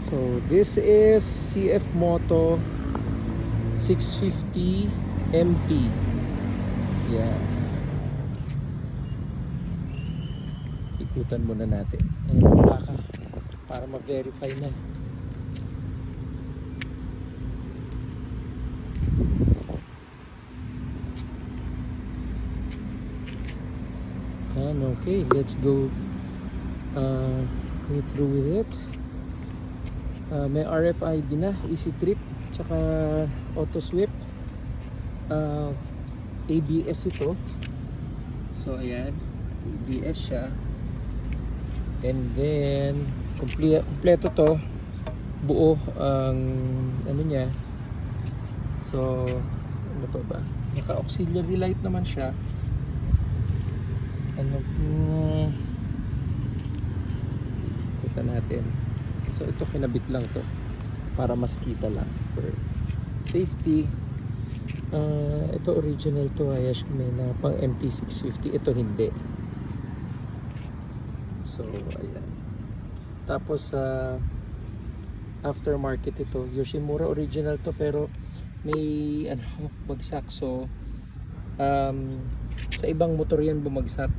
So this is CF Moto 650 MT. Yeah. Ikutan muna natin. Ayan, para ma-verify na. And okay, let's go through with it. May RFID na, easy trip, tsaka auto sweep, ABS ito. So ayan, ABS siya. And then kompleto to, buo ang ano niya. So ano pa ba, naka auxiliary light naman siya. Ano kita natin. So ito kinabit lang to para mas kita lang for safety. Ito original to, Hayash Kumena pang MT650. Ito hindi. So ayan. Tapos aftermarket ito, Yoshimura original to pero may ano bagsak. So sa ibang motor yan bumagsak.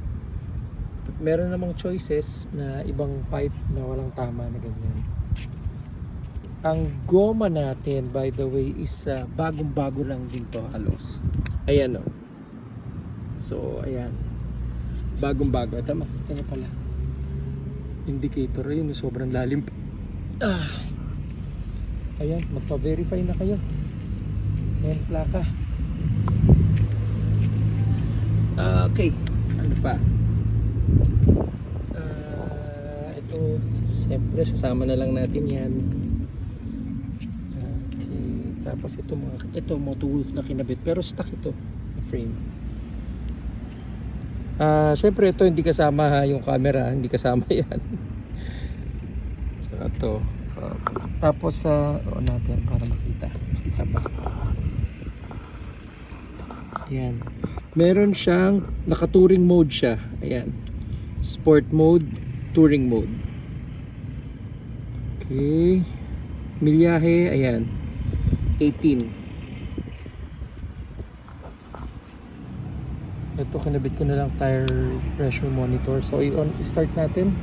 Meron namang choices na ibang pipe na walang tama na ganyan. Ang goma natin, by the way, is bagong-bago lang din to halos. Ayan o. So, ayan. Bagong-bago. Ito, makita na pala. Indicator yun, sobrang lalim. Ayan, magpa-verify na kayo. Ayan, plaka. Okay. Ano pa? Ito, siyempre sasama na lang natin yan. Okay. Tapos ito Moto Wolf na kinabit pero stock ito na frame. Siyempre ito hindi kasama yung camera, hindi kasama yan. So ito. Tapos natin para makita. Kita ba? Ayan. Meron siyang naka-touring mode siya. Ayan. Sport mode, touring mode. Okay. Milyahe, ayan. 18. Ito, kinabit ko na lang tire pressure monitor. So, i-start natin.